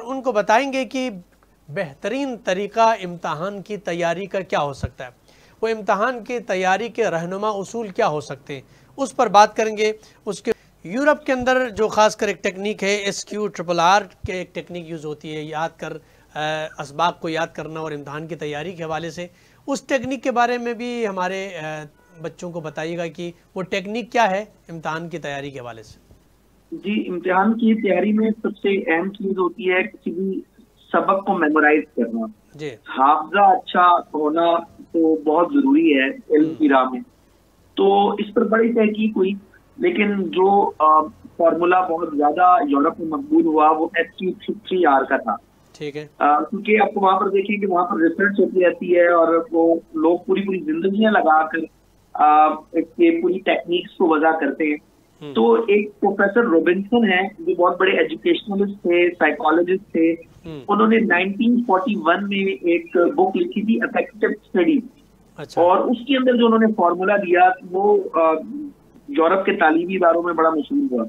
उनको बताएंगे कि बेहतरीन तरीका इम्तहान की तैयारी का क्या हो सकता है, वो इम्तहान की तैयारी के रहनुमा उसूल क्या हो सकते हैं, उस पर बात करेंगे। उसके यूरोप के अंदर जो खासकर एक टेक्निक है SQRRR के एक टेक्निक यूज़ होती है याद कर असबाक को याद करना और इम्तहान की तैयारी के हवाले से, उस टेक्निक के बारे में भी हमारे बच्चों को बताइएगा कि वो टेक्निक क्या है इम्तहान की तैयारी के हवाले से। जी, इम्तिहान की तैयारी में सबसे अहम चीज होती है किसी भी सबक को मेमोराइज करना। जी, हाफजा अच्छा होना तो बहुत जरूरी है इल्म की राह में। तो इस पर बड़ी तहकीक हुई, लेकिन जो फॉर्मूला बहुत ज्यादा यूरोप में मकबूल हुआ वो SQ3R का था। ठीक है। क्योंकि आपको वहां पर देखिए कि वहां पर रिसर्च होती रहती है और वो लोग पूरी पूरी जिंदगियां लगाकर इसके पूरी टेक्निक्स को वजह करते हैं। तो एक प्रोफेसर रॉबिन्सन है जो बहुत बड़े एजुकेशनलिस्ट थे, साइकोलॉजिस्ट थे। उन्होंने 1941 में एक बुक लिखी थी अफेक्टिव स्टडी। अच्छा। और उसके अंदर जो उन्होंने फॉर्मूला दिया वो यूरोप के तालीमी इदारों में बड़ा मशहूर हुआ,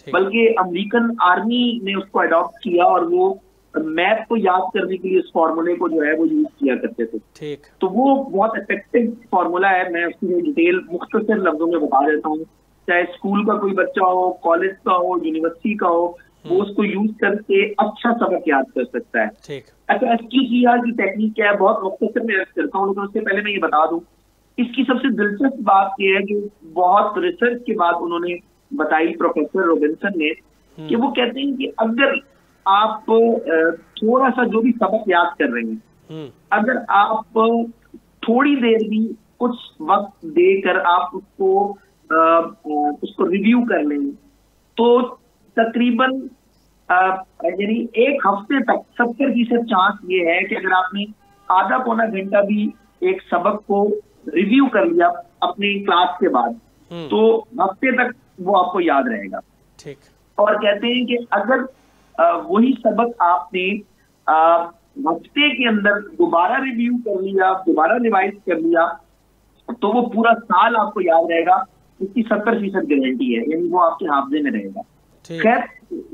बल्कि अमेरिकन आर्मी ने उसको अडॉप्ट किया और वो मैथ को याद करने के लिए इस फॉर्मूले को जो है वो यूज किया करते थे। ठीक। तो वो बहुत इफेक्टिव फॉर्मूला है। मैं उसकी डिटेल मुख्तसर लफ्जों में बता देता हूँ। चाहे स्कूल का कोई बच्चा हो, कॉलेज का हो, यूनिवर्सिटी का हो, वो उसको यूज करके अच्छा सबक याद कर सकता है। ठीक। अच्छा, SQCR की टेक्निक क्या है बहुत मुख्तसर में अर्ज करता हूँ, लेकिन उससे पहले मैं ये बता दूं, इसकी सबसे दिलचस्प बात यह है कि बहुत रिसर्च के बाद उन्होंने बताई प्रोफेसर रॉबिन्सन ने कि वो कहते हैं कि अगर आप थोड़ा सा जो भी सबक याद कर रहे हैं, अगर आप थोड़ी देर भी कुछ वक्त देकर आप उसको रिव्यू कर लें तो तकरीबन यानी एक हफ्ते तक 70% चांस ये है कि अगर आपने आधा पौना घंटा भी एक सबक को रिव्यू कर लिया अपनी क्लास के बाद, तो हफ्ते तक वो आपको याद रहेगा। ठीक। और कहते हैं कि अगर वही सबक आपने हफ्ते के अंदर दोबारा रिव्यू कर लिया, दोबारा रिवाइज कर लिया, तो वो पूरा साल आपको याद रहेगा। इसकी 70% गारंटी है, यानी वो आपके हाफजे में रहेगा। खैर,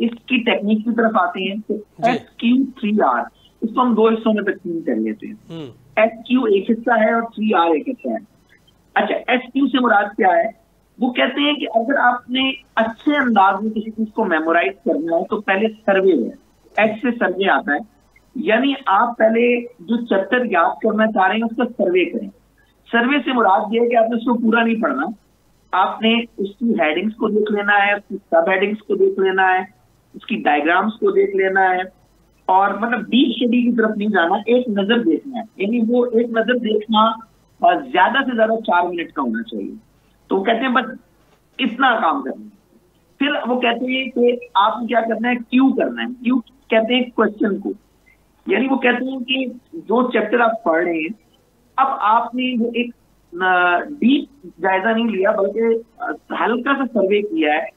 इसकी टेक्निक की तरफ आते हैं। तो SQ3R, इसको हम दो हिस्सों में तकसीम कर लेते हैं। SQ एक हिस्सा है और 3R एक हिस्सा है। अच्छा, SQ से मुराद क्या है? वो कहते हैं कि अगर आपने अच्छे अंदाज में किसी चीज को मेमोराइज करना है तो पहले सर्वे है। S से सर्वे आता है, यानी आप पहले जो चैप्टर याद करना चाह रहे हैं उसका सर्वे करें। सर्वे से मुराद ये है कि आपने उसको पूरा नहीं पढ़ना, आपने उसकी हेडिंग्स को देख लेना है, उसकी सब हेडिंग्स को देख लेना है, उसकी डायग्राम्स को देख लेना है, और मतलब डीप स्टडी की तरफ नहीं जाना, एक नजर देखना है। यानी वो एक नजर देखना ज्यादा से ज्यादा 4 मिनट का होना चाहिए। तो वो कहते हैं बस इतना काम करना है। फिर वो कहते हैं कि आपको क्या करना है, क्यू करना है। क्यू कहते हैं क्वेश्चन को, यानी वो कहते हैं कि जो चैप्टर आप पढ़ रहे हैं, अब आपने वो एक डीप जायजा नहीं लिया बल्कि हल्का सा सर्वे किया है,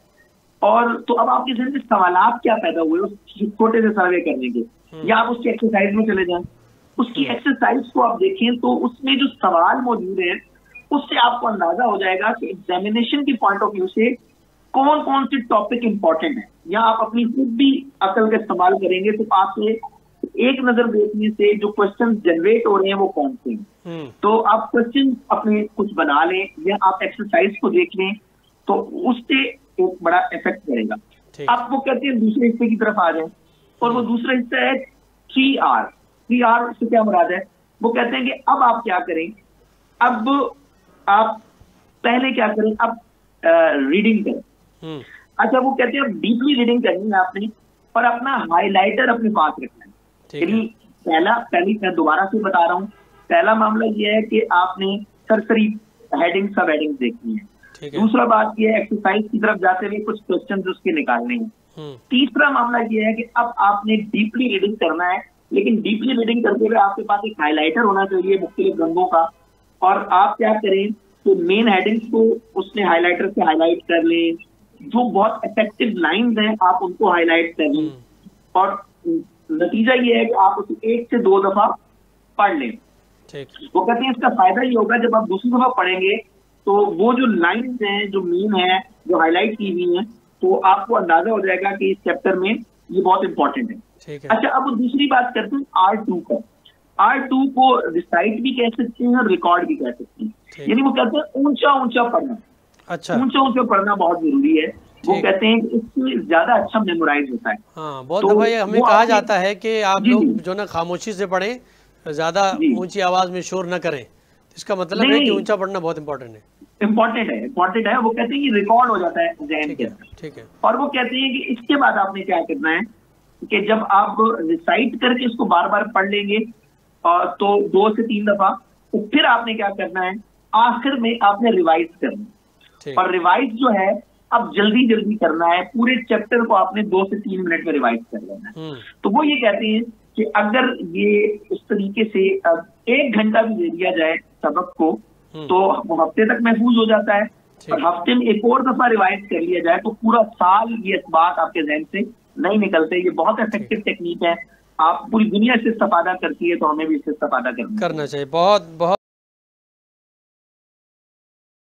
और तो अब आपके जहन में सवालात क्या पैदा हुए उस छोटे से सर्वे करने के, या आप उसकी एक्सरसाइज में चले जाएं। उसकी एक्सरसाइज को आप देखें तो उसमें जो सवाल मौजूद हैं उससे आपको अंदाजा हो जाएगा कि एग्जामिनेशन की पॉइंट ऑफ व्यू से कौन कौन से टॉपिक इंपॉर्टेंट है। या आप अपनी खुद भी अकल का इस्तेमाल करेंगे तो आपसे एक नजर देखने से जो क्वेश्चन जनरेट हो रहे हैं वो कौन से हैं। तो आप क्वेश्चन अपने कुछ बना लें या आप एक्सरसाइज को देख लें, तो उससे एक बड़ा इफेक्ट करेगा। आप वो कहते हैं दूसरे हिस्से की तरफ आ जाए, और वो दूसरा हिस्सा है 3R। 3R से क्या मुराद है? वो कहते हैं कि अब आप क्या करें, अब आप पहले क्या करें, अब रीडिंग करें। अच्छा, वो कहते हैं डीपली रीडिंग करनी है आपने, और अपना हाईलाइटर अपने पास रखना है। यानी पहली मैं दोबारा से बता रहा हूँ, पहला मामला ये है कि आपने सरसरी हेडिंग सब हेडिंग देखनी है। दूसरा बात ये है एक्सरसाइज की तरफ जाते हुए कुछ क्वेश्चंस उसके निकालने हैं। तीसरा मामला ये है कि अब आपने डीपली रीडिंग करना है, लेकिन डीपली रीडिंग करते हुए आपके पास एक हाईलाइटर होना चाहिए मुख्तलिफ रंगों का, और आप क्या करें तो मेन हेडिंग्स को उसने हाईलाइटर से हाईलाइट कर लें, जो बहुत इफेक्टिव लाइंस हैं आप उनको हाईलाइट कर लें, और नतीजा ये है कि आप उसे 1 से 2 दफा पढ़ लें। वो कहते हैं इसका फायदा ये होगा जब आप दूसरी दफा पढ़ेंगे तो वो जो लाइंस हैं जो मेन है जो हाईलाइट की हुई हैं, तो आपको अंदाजा हो जाएगा कि इस चैप्टर में ये बहुत इंपॉर्टेंट है। ठीक है। अच्छा, अब दूसरी बात करते हैं R2 का। R2 को रिसाइट भी कह सकते हैं और रिकॉर्ड भी कह सकते हैं। यानी वो कहते हैं ऊंचा ऊंचा पढ़ना। अच्छा, ऊंचा ऊंचा पढ़ना बहुत जरूरी है। वो कहते हैं कि इससे ज्यादा अच्छा मेमोराइज होता है। हाँ, बहुत तो दफा ये हमें कहा जाता है कि आप जी, लोग जी, जो ना खामोशी से पढ़ें, ज्यादा जी। ऊंची आवाज में शोर न करें। इसका मतलब है कि नहीं, ऊंचा पढ़ना बहुत इंपॉर्टेंट है। इम्पोर्टेंट है। वो कहते हैं कि रिकॉर्ड हो जाता है जहन ठीक के है, अंदर। ठीक है। और वो कहते हैं कि इसके बाद आपने क्या करना है कि जब आप रिसाइट करके इसको बार बार पढ़ लेंगे और तो 2 से 3 दफा, तो फिर आपने क्या करना है, आखिर में आपने रिवाइज करना है। और रिवाइज जो है अब जल्दी जल्दी करना है। पूरे चैप्टर को आपने 2 से 3 मिनट में रिवाइज कर लेना है। तो वो ये कहते हैं कि अगर ये इस तरीके से 1 घंटा भी दे दिया जाए सबक को, तो वो हफ्ते तक महफूज हो जाता है। और हफ्ते में एक और दफा रिवाइज कर लिया जाए तो पूरा साल ये बात आपके जहन से नहीं निकलते। ये बहुत इफेक्टिव टेक्निक है। आप पूरी दुनिया से इस्तेफादा करती है, तो हमें भी इससे इस्तेफादा करना चाहिए। बहुत बहुत